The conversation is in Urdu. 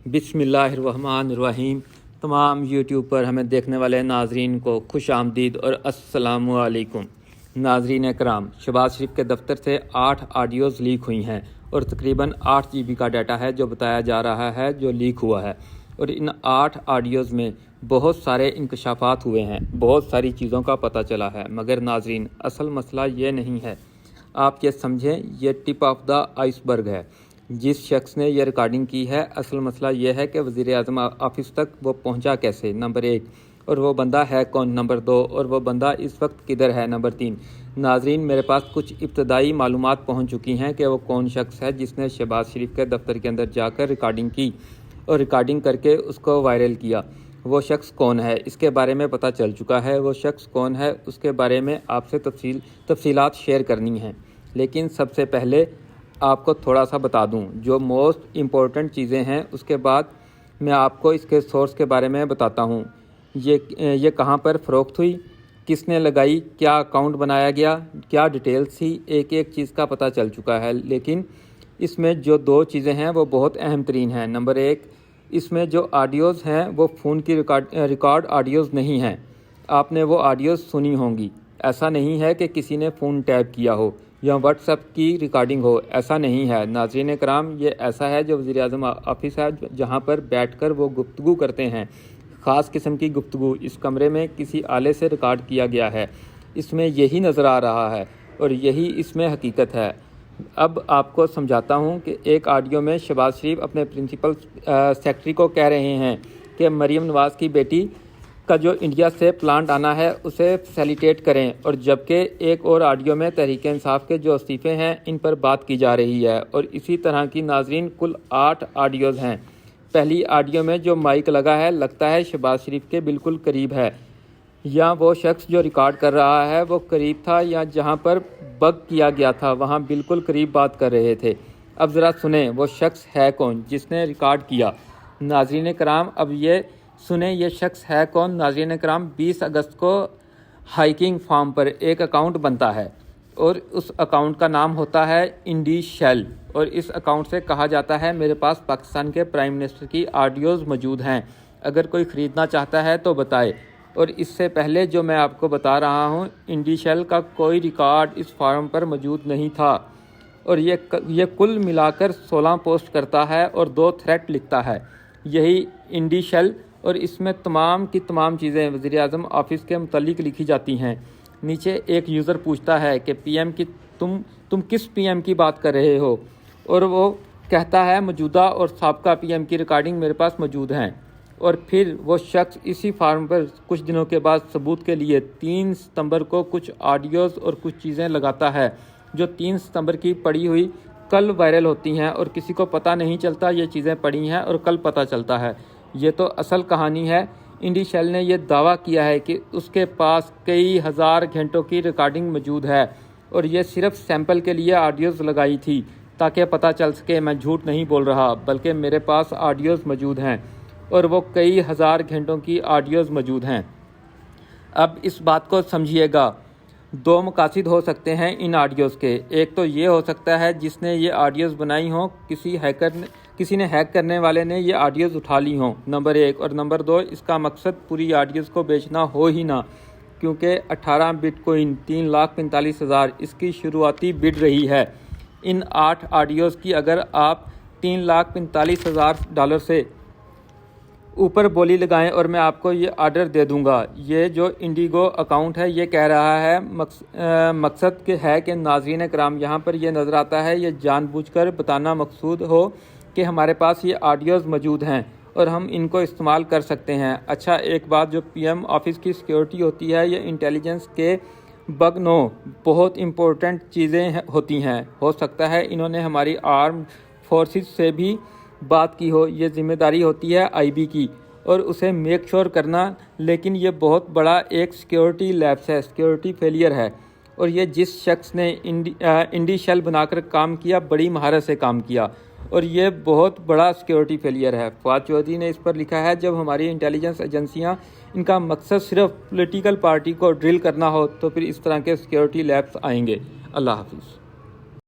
بسم اللہ الرحمن الرحیم۔ تمام یوٹیوب پر ہمیں دیکھنے والے ناظرین کو خوش آمدید اور السلام علیکم۔ ناظرین کرام، شہباز شریف کے دفتر سے 8 آڈیوز لیک ہوئی ہیں اور تقریباً 8 GB کا ڈیٹا ہے جو بتایا جا رہا ہے جو لیک ہوا ہے، اور ان 8 آڈیوز میں بہت سارے انکشافات ہوئے ہیں، بہت ساری چیزوں کا پتہ چلا ہے، مگر ناظرین اصل مسئلہ یہ نہیں ہے۔ آپ یہ سمجھیں، یہ ٹپ آف دا آئس برگ ہے۔ جس شخص نے یہ ریکارڈنگ کی ہے، اصل مسئلہ یہ ہے کہ وزیر اعظم آفس تک وہ پہنچا کیسے، نمبر 1، اور وہ بندہ ہے کون، نمبر 2، اور وہ بندہ اس وقت کدھر ہے، نمبر 3۔ ناظرین، میرے پاس کچھ ابتدائی معلومات پہنچ چکی ہیں کہ وہ کون شخص ہے جس نے شہباز شریف کے دفتر کے اندر جا کر ریکارڈنگ کی اور ریکارڈنگ کر کے اس کو وائرل کیا۔ وہ شخص کون ہے اس کے بارے میں پتہ چل چکا ہے۔ وہ شخص کون ہے اس کے بارے میں آپ سے تفصیلات شیئر کرنی ہیں، لیکن سب سے پہلے آپ کو تھوڑا سا بتا دوں جو موسٹ امپورٹنٹ چیزیں ہیں، اس کے بعد میں آپ کو اس کے سورس کے بارے میں بتاتا ہوں۔ یہ کہاں پر فروخت ہوئی، کس نے لگائی، کیا اکاؤنٹ بنایا گیا، کیا ڈیٹیلز تھی، ایک ایک چیز کا پتہ چل چکا ہے، لیکن اس میں جو 2 چیزیں ہیں وہ بہت اہم ترین ہیں۔ نمبر 1، اس میں جو آڈیوز ہیں وہ فون کی ریکارڈ آڈیوز نہیں ہیں۔ آپ نے وہ آڈیوز سنی ہوں گی۔ ایسا نہیں ہے کہ کسی نے فون ٹیپ کیا ہو یا واٹس ایپ کی ریکارڈنگ ہو، ایسا نہیں ہے۔ ناظرین کرام، یہ ایسا ہے جو وزیر اعظم آفس ہے جہاں پر بیٹھ کر وہ گفتگو کرتے ہیں، خاص قسم کی گفتگو۔ اس کمرے میں کسی آلے سے ریکارڈ کیا گیا ہے، اس میں یہی نظر آ رہا ہے اور یہی اس میں حقیقت ہے۔ اب آپ کو سمجھاتا ہوں کہ ایک آڈیو میں شہباز شریف اپنے پرنسپل سیکرٹری کو کہہ رہے ہیں کہ مریم نواز کی بیٹی کا جو انڈیا سے پلانٹ آنا ہے اسے فیسیلیٹیٹ کریں، اور جبکہ ایک اور آڈیو میں تحریک انصاف کے جو استعفے ہیں ان پر بات کی جا رہی ہے، اور اسی طرح کی ناظرین کل 8 آڈیوز ہیں۔ پہلی آڈیو میں جو مائک لگا ہے لگتا ہے شہباز شریف کے بالکل قریب ہے، یا وہ شخص جو ریکارڈ کر رہا ہے وہ قریب تھا، یا جہاں پر بگ کیا گیا تھا وہاں بالکل قریب بات کر رہے تھے۔ اب ذرا سنیں وہ شخص ہے کون جس نے ریکارڈ کیا۔ ناظرین کرام، اب یہ سنیں یہ شخص ہے کون۔ ناظرین کرام، 20 اگست کو ہائکنگ فارم پر ایک اکاؤنٹ بنتا ہے اور اس اکاؤنٹ کا نام ہوتا ہے انڈی شیل، اور اس اکاؤنٹ سے کہا جاتا ہے میرے پاس پاکستان کے پرائم منسٹر کی آڈیوز موجود ہیں، اگر کوئی خریدنا چاہتا ہے تو بتائے۔ اور اس سے پہلے جو میں آپ کو بتا رہا ہوں، انڈی شیل کا کوئی ریکارڈ اس فارم پر موجود نہیں تھا، اور یہ کل ملا کر 16 پوسٹ کرتا ہے اور 2 تھریٹ لکھتا ہے، یہی انڈی شیل، اور اس میں تمام کی تمام چیزیں وزیر اعظم آفس کے متعلق لکھی جاتی ہیں۔ نیچے ایک یوزر پوچھتا ہے کہ پی ایم کی تم کس پی ایم کی بات کر رہے ہو، اور وہ کہتا ہے موجودہ اور سابقہ پی ایم کی ریکارڈنگ میرے پاس موجود ہیں، اور پھر وہ شخص اسی فارم پر کچھ دنوں کے بعد ثبوت کے لیے 3 ستمبر کو کچھ آڈیوز اور کچھ چیزیں لگاتا ہے جو 3 ستمبر کی پڑی ہوئی کل وائرل ہوتی ہیں، اور کسی کو پتہ نہیں چلتا یہ چیزیں پڑی ہیں اور کل پتہ چلتا ہے۔ یہ تو اصل کہانی ہے۔ انڈی شیل نے یہ دعویٰ کیا ہے کہ اس کے پاس کئی ہزار گھنٹوں کی ریکارڈنگ موجود ہے، اور یہ صرف سیمپل کے لیے آڈیوز لگائی تھی تاکہ پتہ چل سکے میں جھوٹ نہیں بول رہا، بلکہ میرے پاس آڈیوز موجود ہیں، اور وہ کئی ہزار گھنٹوں کی آڈیوز موجود ہیں۔ اب اس بات کو سمجھیے گا، 2 مقاصد ہو سکتے ہیں ان آڈیوز کے۔ ایک تو یہ ہو سکتا ہے جس نے یہ آڈیوز بنائی ہوں، کسی نے ہیک کرنے والے نے یہ آڈیوز اٹھا لی ہوں، نمبر 1، اور نمبر 2، اس کا مقصد پوری آڈیوز کو بیچنا ہو ہی نہ، کیونکہ 18 بٹ کوئن 3,45,000 اس کی شروعاتی بڈ رہی ہے۔ ان 8 آڈیوز کی اگر آپ $3,45,000 سے اوپر بولی لگائیں اور میں آپ کو یہ آرڈر دے دوں گا۔ یہ جو انڈیگو اکاؤنٹ ہے یہ کہہ رہا ہے، مقصد ہے کہ ناظرین کرام یہاں پر یہ نظر آتا ہے یہ جان بوجھ کر بتانا مقصود ہو کہ ہمارے پاس یہ آڈیوز موجود ہیں اور ہم ان کو استعمال کر سکتے ہیں۔ اچھا، ایک بات، جو پی ایم آفس کی سیکیورٹی ہوتی ہے یہ انٹیلیجنس کے بگ نو بہت امپورٹنٹ چیزیں ہوتی ہیں۔ ہو سکتا ہے انہوں نے ہماری آرم فورسز سے بھی بات کی ہو، یہ ذمہ داری ہوتی ہے آئی بی کی اور اسے میک شور کرنا، لیکن یہ بہت بڑا ایک سیکیورٹی لیپس ہے، سیکیورٹی فیلئر ہے، اور یہ جس شخص نے انڈی شیل بنا کر کام کیا بڑی مہارت سے کام کیا، اور یہ بہت بڑا سیکیورٹی فیلئر ہے۔ فواد چودھری نے اس پر لکھا ہے جب ہماری انٹیلیجنس ایجنسیاں ان کا مقصد صرف پولیٹیکل پارٹی کو ڈرل کرنا ہو تو پھر اس طرح کے سیکیورٹی لیبس آئیں گے۔ اللہ حافظ۔